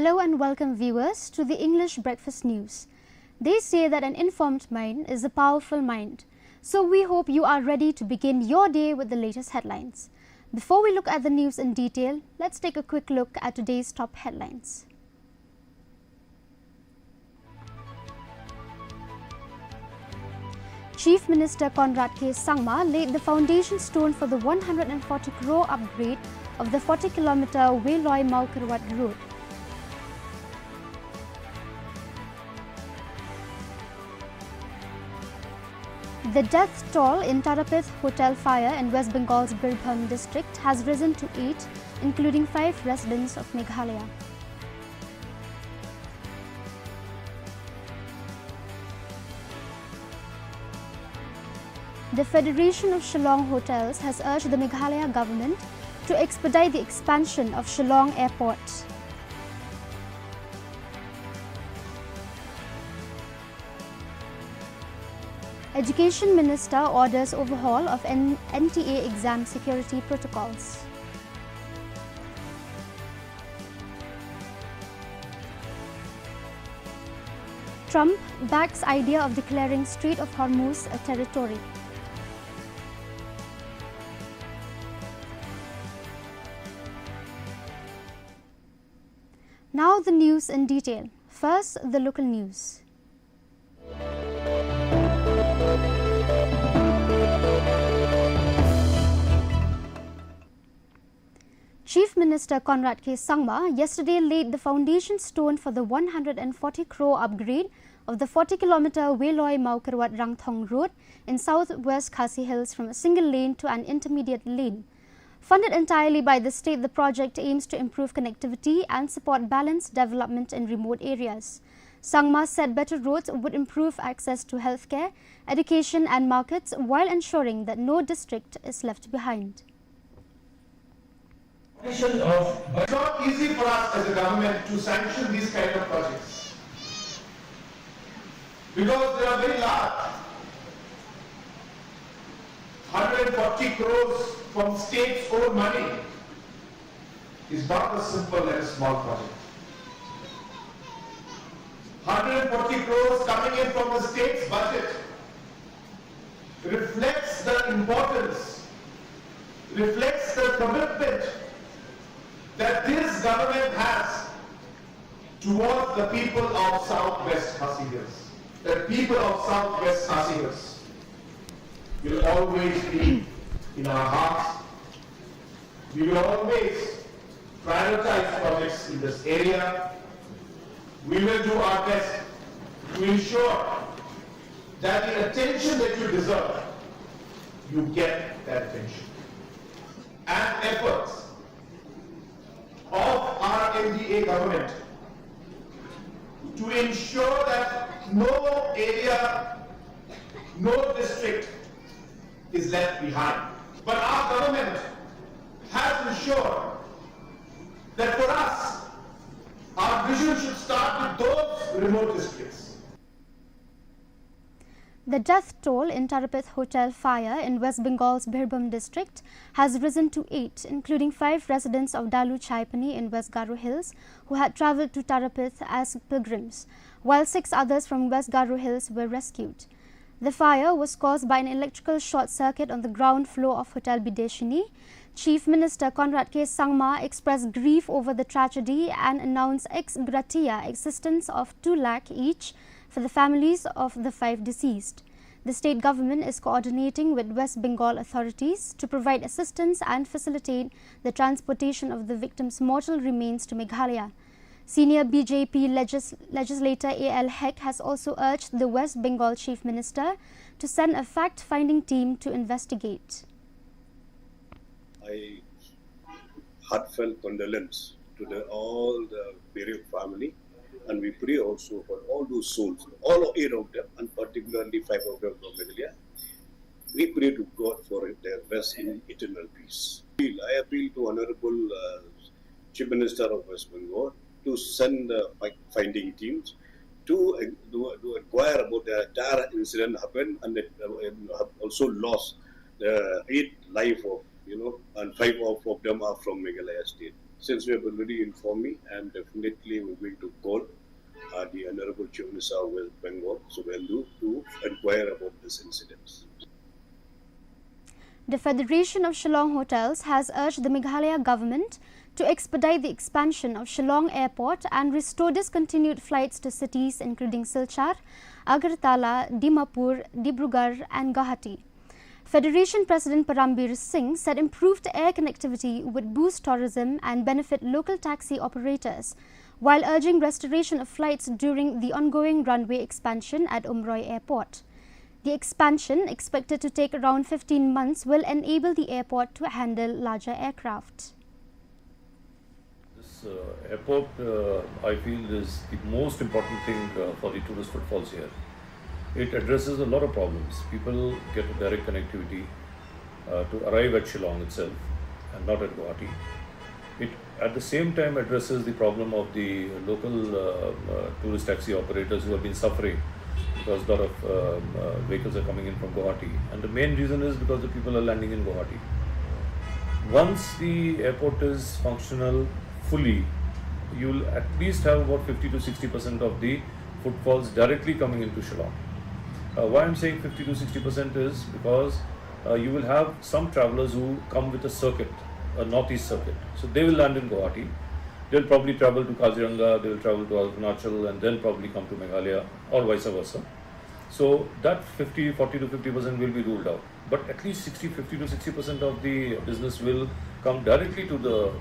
Hello and welcome viewers to the English Breakfast News. They say that an informed mind is a powerful mind. So we hope you are ready to begin your day with the latest headlines. Before we look at the news in detail, let's take a quick look at today's top headlines. Chief Minister Conrad K. Sangma laid the foundation stone for the 140 crore upgrade of the 40-kilometer Wailoy-Maukarwat road. The death toll in Tarapith hotel fire in West Bengal's Birbhum district has risen to 8, including 5 residents of Meghalaya. The Federation of Shillong Hotels has urged the Meghalaya government to expedite the expansion of Shillong Airport. Education Minister orders overhaul of NTA exam security protocols. Trump backs idea of declaring Strait of Hormuz a territory. Now the news in detail. First, the local news. Chief Minister Conrad K. Sangma yesterday laid the foundation stone for the 140 crore upgrade of the 40-kilometer Wailoy-Maukarwat Rangthong road in southwest Khasi Hills from a single lane to an intermediate lane. Funded entirely by the state, the project aims to improve connectivity and support balanced development in remote areas. Sangma said better roads would improve access to healthcare, education and markets while ensuring that no district is left behind. It's not easy for us as a government to sanction these kind of projects because they are very large. 140 crores from state's own money is not as simple as a small project. 140 crores coming in from the state's budget reflects the importance, reflects the commitment that this government has towards the people of Southwest Khasi Hills. The people of Southwest Khasi Hills will always be in our hearts. We will always prioritize projects in this area. We will do our best to ensure that the attention that you deserve, you get that attention. And efforts of our NDA government to ensure that no area, no district is left behind. But our government has ensured that for us, our vision should start with those remote districts. The death toll in Tarapith hotel fire in West Bengal's Birbhum district has risen to 8, including 5 residents of Dalu Chaipani in West Garo Hills who had travelled to Tarapith as pilgrims, while 6 others from West Garo Hills were rescued. The fire was caused by an electrical short circuit on the ground floor of Hotel Bideshini. Chief Minister Conrad K. Sangma expressed grief over the tragedy and announced ex gratia assistance of 2 lakh each for the families of the 5 deceased. The state government is coordinating with West Bengal authorities to provide assistance and facilitate the transportation of the victims' mortal remains to Meghalaya. Senior BJP legislator A.L. Heck has also urged the West Bengal Chief Minister to send a fact-finding team to investigate. I heartfelt condolence to all the bereaved family, and we pray also for all those souls, all 8 of them, and particularly 5 of them from Meghalaya. We pray to God for their rest in eternal peace. I appeal to Honorable Chief Minister of West Bengal to send finding teams to inquire about the entire incident happened, and it have also lost 8 life of, and 5 of them are from Meghalaya state. Since you have already informed me, and definitely we're going to call the Honorable Chief Minister of West Bengal, Subendu, to inquire about this incident. The Federation of Shillong Hotels has urged the Meghalaya government to expedite the expansion of Shillong Airport and restore discontinued flights to cities including Silchar, Agartala, Dimapur, Dibrugarh and Guwahati. Federation President Parambir Singh said improved air connectivity would boost tourism and benefit local taxi operators, while urging restoration of flights during the ongoing runway expansion at Umroi Airport. The expansion, expected to take around 15 months, will enable the airport to handle larger aircraft. This airport, I feel, is the most important thing for the tourist footfalls here. It addresses a lot of problems. People get a direct connectivity to arrive at Shillong itself and not at Guwahati. It at the same time addresses the problem of the local tourist taxi operators who have been suffering because a lot of vehicles are coming in from Guwahati, and the main reason is because the people are landing in Guwahati. Once the airport is functional fully, you will at least have about 50 to 60% of the footfalls directly coming into Shillong. Why I'm saying 50 to 60% is because you will have some travelers who come with a circuit, a northeast circuit. So they will land in Guwahati. They'll probably travel to Kaziranga, they'll travel to Arunachal and then probably come to Meghalaya or vice versa. So that 40 to 50% will be ruled out. But at least 50 to 60% of the business will come directly to the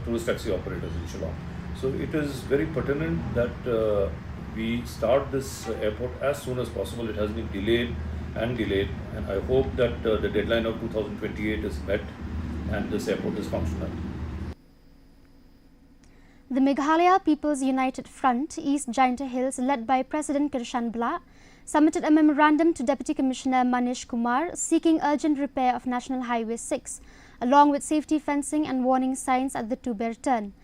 tourist taxi operators in Shillong. So it is very pertinent that we start this airport as soon as possible. It has been delayed, and I hope that the deadline of 2028 is met and this airport is functional. The Meghalaya People's United Front, East Jaintia Hills, led by President Kirshan Bla, submitted a memorandum to Deputy Commissioner Manish Kumar seeking urgent repair of National Highway 6, along with safety fencing and warning signs at the Tuber turn.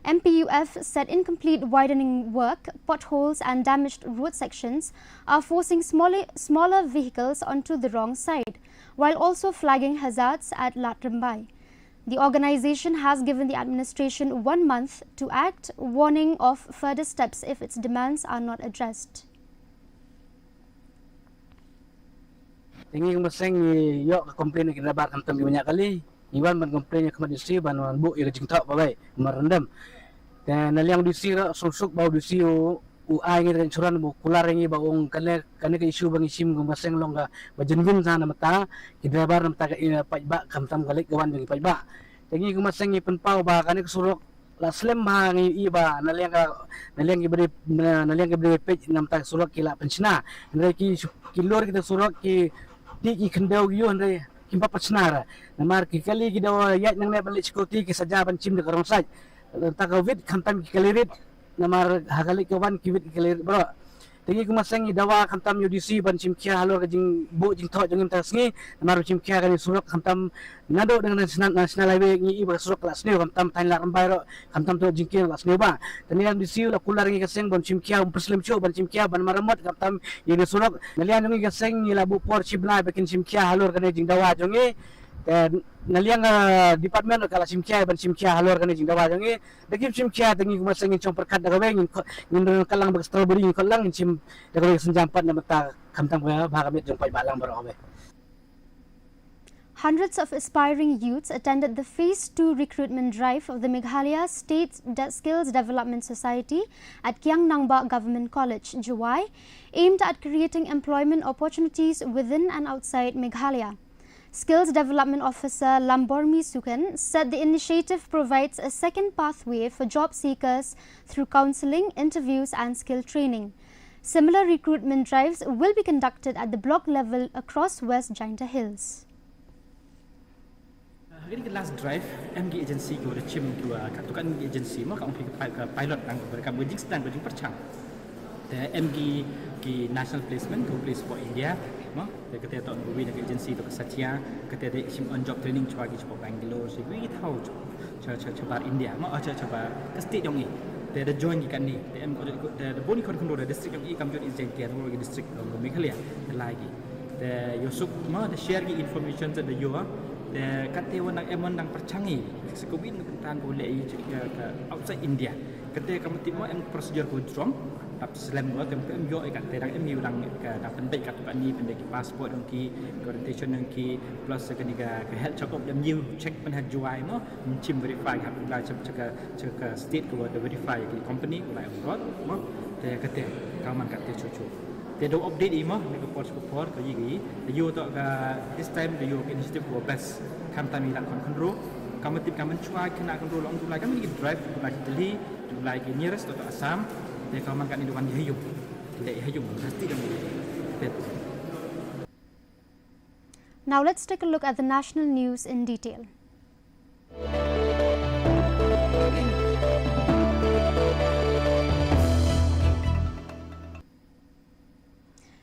MPUF said incomplete widening work, potholes and damaged road sections are forcing smaller vehicles onto the wrong side, while also flagging hazards at Latrambai. The organization has given the administration 1 month to act, warning of further steps if its demands are not addressed. Tinggi maseng yok komplain kita dapat kantam banyak kali. Iwan ban komplainnya ke disi ban bu ira jingtak babai merendam. Dan naliang disi ra susuk bau disi u ai ngi ren suran bu kular ngi baung kane ke isu bang isim gum maseng longga bajengun sana mata kita dapat mata ke pajba kantam kali kawan bang pajba. Tinggi maseng ngi penpau ba kane ke suruk la slem ba ngi iba naliang ke beri pej nam tak suruk kila penchna. Ndai ki lor kita suruk ki ki kendau yo ndai kimpa pasnara namar ki kali ki dawa yat nang ne balik security ki saja pancim de karong saj ta covid kantam ki kalirit namar hakali kawan ki wit kalirit bro tegi ku masang dawa kantam UDC pancim kia halor ka jing bu jing tho jing ta sngi namar pancim kia kan surak kantam nado dengan national highway ngi iba surak kelas ni kantam tain la rambai ro kantam to jing kia kelas ni ba tani yang UDC la kular ngi kaseng pancim kia perslim cho pancim kia ban maramot kantam ini surak nalian ngi kaseng ngi la bu por chibna bakin sim kia halor kan jing dawa jongi naliang department kala sim kia ban sim kia halor kan jing dawa jongi deki sim kia tengi masang ngi chong perkat da gawe ngi kalang bag strawberry ngi kalang ngi sim da gawe senjampat na mata kantam ba bagamit jong pai balang baro be. Hundreds of aspiring youths attended the Phase 2 recruitment drive of the Meghalaya State Skills Development Society at Kiang Nangba Government College, Juwai, aimed at creating employment opportunities within and outside Meghalaya. Skills Development Officer Lambormi Sukan said the initiative provides a second pathway for job seekers through counselling, interviews and skill training. Similar recruitment drives will be conducted at the block level across West Jaintia Hills. Hari ini last drive MG agency ko chim ko katukan agency mo ka pilot ang mereka bujing sedang bujing percang. The MG ki national placement to place for India mo the kete ton buwi the agency to Satya kete de sim on job training chwa ki chwa Bangalore si wi thau chwa India mo chwa ka state yong ni the join ki kan ni the boni kon kon the district yong i kam join is Jaintia the district of Meghalaya the lagi the yosuk mo the share ki information the yo kata orang emang percanggih sekubin tentang boleh ke outside India kata kamu timur prosedur kudrom tapi selain itu em yo kat terang em orang ke pendek kat tu ni pendek pasport dongki orientation dongki plus ke health check up dem you check pen juai mo mencim verify kat la cek state ko ada verify ke company ko lai abroad mo te kata kaman kat cucu they do update imo ni ko support ko yigi you to this time the European Initiative for best kam tami la control kamu tip kamu cuai kena control long tu lai kamu ni drive tu lai Delhi tu lai ke nearest to Assam dia kaman kat ni duan hayum tidak hayum pasti kamu bet. Now let's take a look at the national news in detail.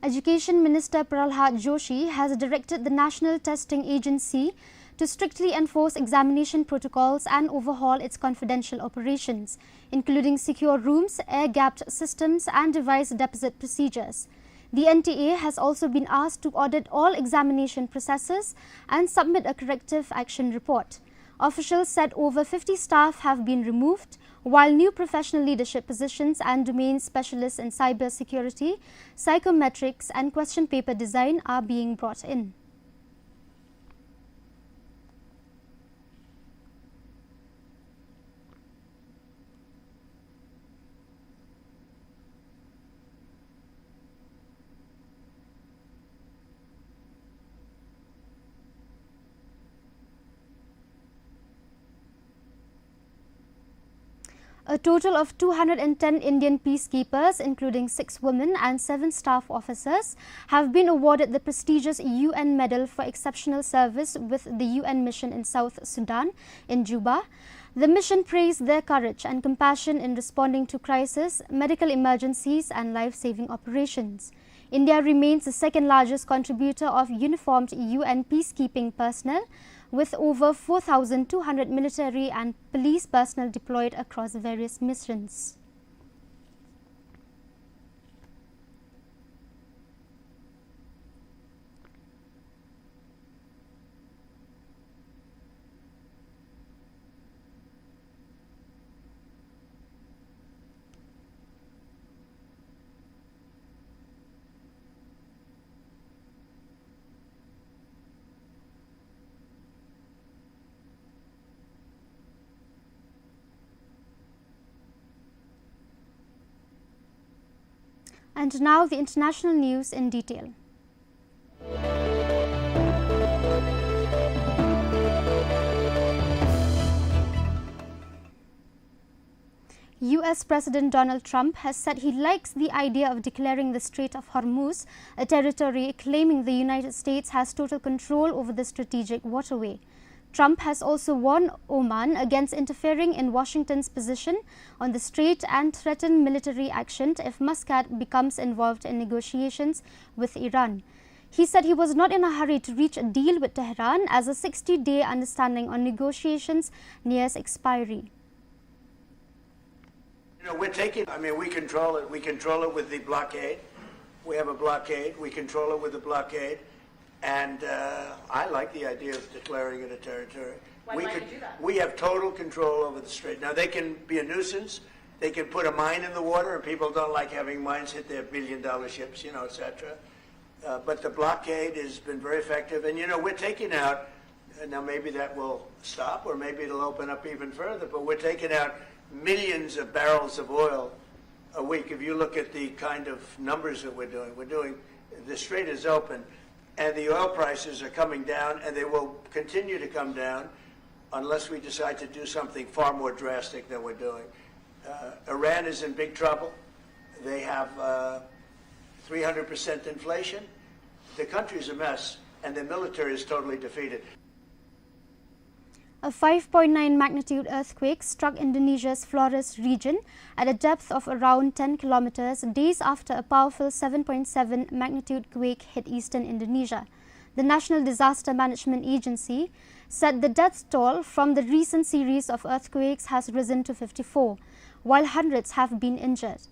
Education Minister Pralhad Joshi has directed the National Testing Agency to strictly enforce examination protocols and overhaul its confidential operations, including secure rooms, air-gapped systems and device deposit procedures. The NTA has also been asked to audit all examination processes and submit a corrective action report. Officials said over 50 staff have been removed, while new professional leadership positions and domain specialists in cyber security, psychometrics and question paper design are being brought in. A total of 210 Indian peacekeepers, including 6 women and 7 staff officers, have been awarded the prestigious UN Medal for Exceptional Service with the UN mission in South Sudan in Juba. The mission praised their courage and compassion in responding to crisis, medical emergencies and life-saving operations. India remains the second largest contributor of uniformed UN peacekeeping personnel, with over 4,200 military and police personnel deployed across various missions. And now the international news in detail. US President Donald Trump has said he likes the idea of declaring the Strait of Hormuz a territory, claiming the United States has total control over the strategic waterway. Trump has also warned Oman against interfering in Washington's position on the strait and threatened military action if Muscat becomes involved in negotiations with Iran. He said he was not in a hurry to reach a deal with Tehran as a 60-day understanding on negotiations nears expiry. You know, we control it. We control it with the blockade. We have a blockade. We control it with the blockade. And I like the idea of declaring it a territory. Why do you do that? We have total control over the strait. Now, they can be a nuisance. They can put a mine in the water, and people don't like having mines hit their billion-dollar ships, you know, et cetera. But the blockade has been very effective. And, you know, we're taking out, now maybe that will stop, or maybe it'll open up even further, but we're taking out millions of barrels of oil a week. If you look at the kind of numbers that we're doing, the strait is open. And the oil prices are coming down, and they will continue to come down unless we decide to do something far more drastic than we're doing. Iran is in big trouble. They have 300% inflation. The country's a mess, and the military is totally defeated. A 5.9 magnitude earthquake struck Indonesia's Flores region at a depth of around 10 kilometers days after a powerful 7.7 magnitude quake hit eastern Indonesia. The National Disaster Management Agency said the death toll from the recent series of earthquakes has risen to 54, while hundreds have been injured.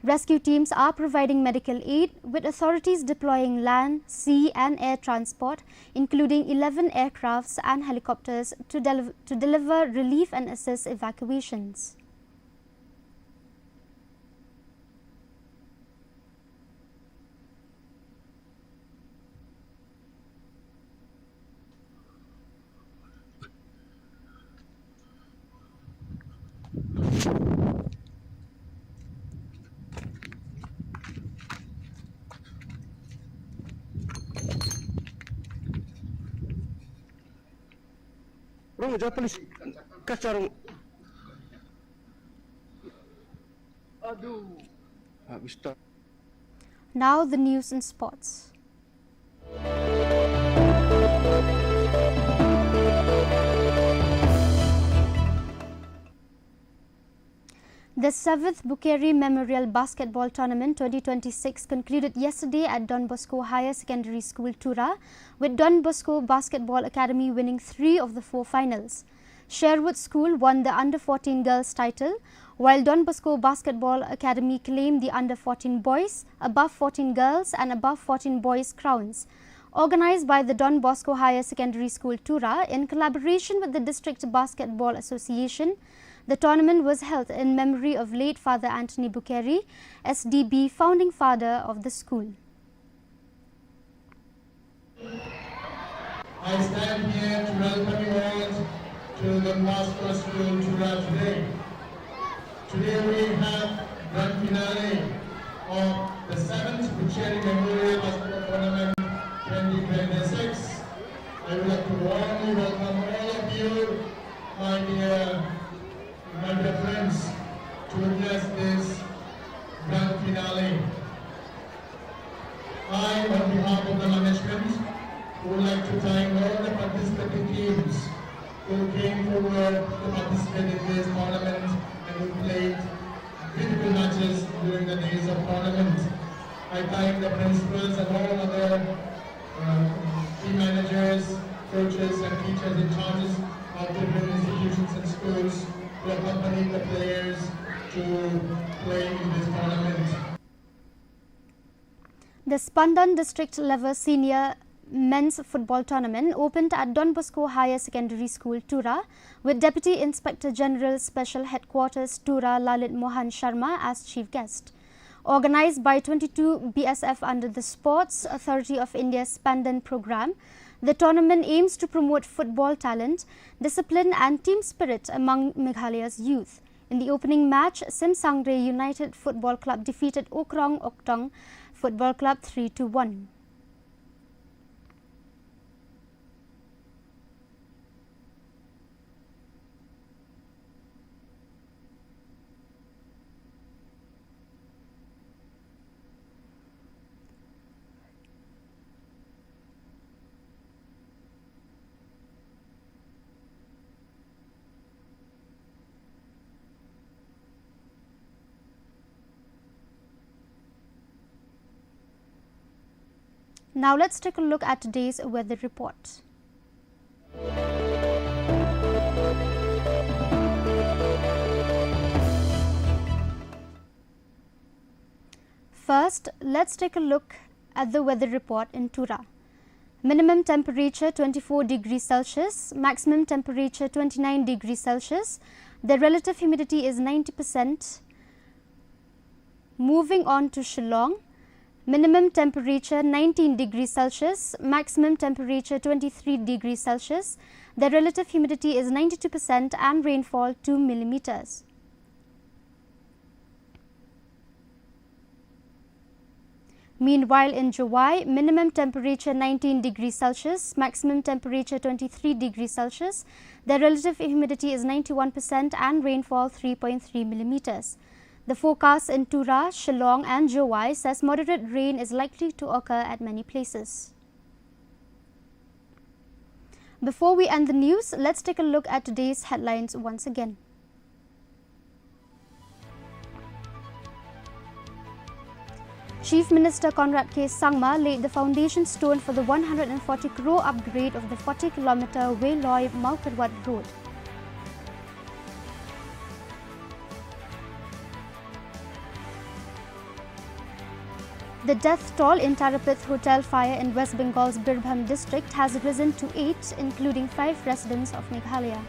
Rescue teams are providing medical aid, with authorities deploying land, sea and air transport, including 11 aircrafts and helicopters to deliver relief and assist evacuations. Now the news and sports. The 7th Bukeri Memorial Basketball Tournament 2026 concluded yesterday at Don Bosco Higher Secondary School, Tura, with Don Bosco Basketball Academy winning 3 of the 4 finals. Sherwood School won the Under-14 girls title, while Don Bosco Basketball Academy claimed the Under-14 boys, Above-14 girls and Above-14 boys crowns. Organized by the Don Bosco Higher Secondary School, Tura, in collaboration with the District Basketball Association, the tournament was held in memory of late Father Anthony Bukeri, SDB founding father of the school. I stand here to welcome you all to the Bosco School Tura today. Today we have grand finale of the 7th Bukeri Memorial Basketball Tournament 2026. I would like to warmly welcome all of you, my dear friends, to witness this grand finale. I, on behalf of the management, would like to thank all the participating teams who came forward to participate in this tournament and who played beautiful matches during the days of tournament. I thank the principals and all other team managers, coaches and teachers in charges of different institutions and schools who accompanied the players to play in this tournament. The Spandan District Level Senior Men's Football Tournament opened at Don Bosco Higher Secondary School, Tura, with Deputy Inspector General Special Headquarters Tura Lalit Mohan Sharma as chief guest. Organized by 22 BSF under the Sports Authority of India's Spandan program, the tournament aims to promote football talent, discipline and team spirit among Meghalaya's youth. In the opening match, Simsangre United Football Club defeated Okrang Oktong Football Club 3-1. Now let's take a look at today's weather report. First, let's take a look at the weather report in Tura. Minimum temperature 24 degrees Celsius, maximum temperature 29 degrees Celsius. The relative humidity is 90%. Moving on to Shillong. Minimum temperature 19 degrees Celsius, maximum temperature 23 degrees Celsius. The relative humidity is 92% and rainfall 2 millimeters. Meanwhile, in Jowai, minimum temperature 19 degrees Celsius, maximum temperature 23 degrees Celsius. The relative humidity is 91% and rainfall 3.3 millimeters. The forecast in Tura, Shillong and Jowai says moderate rain is likely to occur at many places. Before we end the news, let's take a look at today's headlines once again. Chief Minister Conrad K. Sangma laid the foundation stone for the 140 crore upgrade of the 40-kilometer Wayloi-Malkarwat road. The death toll in Tarapith hotel fire in West Bengal's Birbhum district has risen to 8, including 5 residents of Meghalaya.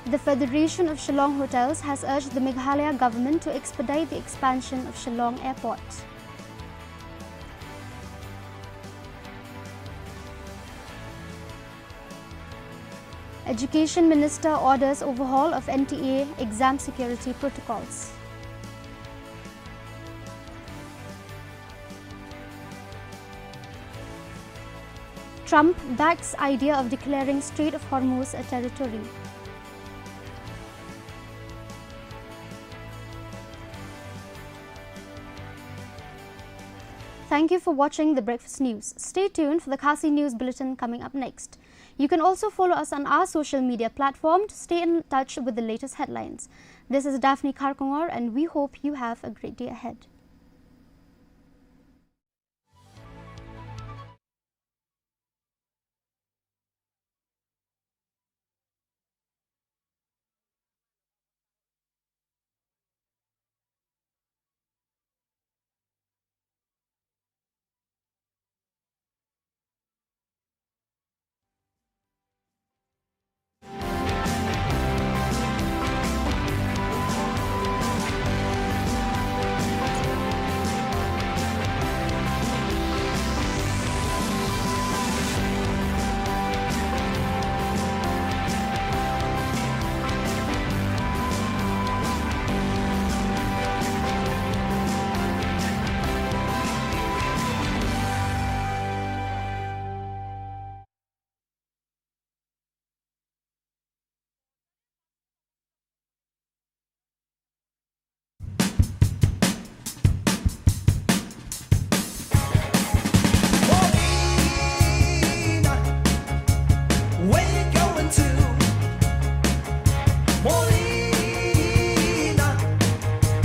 The Federation of Shillong Hotels has urged the Meghalaya government to expedite the expansion of Shillong Airport. Education Minister orders overhaul of NTA exam security protocols. Trump backs idea of declaring Strait of Hormuz a territory. Thank you for watching the Breakfast News. Stay tuned for the Khasi News Bulletin coming up next. You can also follow us on our social media platform to stay in touch with the latest headlines. This is Daphne Karkongor, and we hope you have a great day ahead.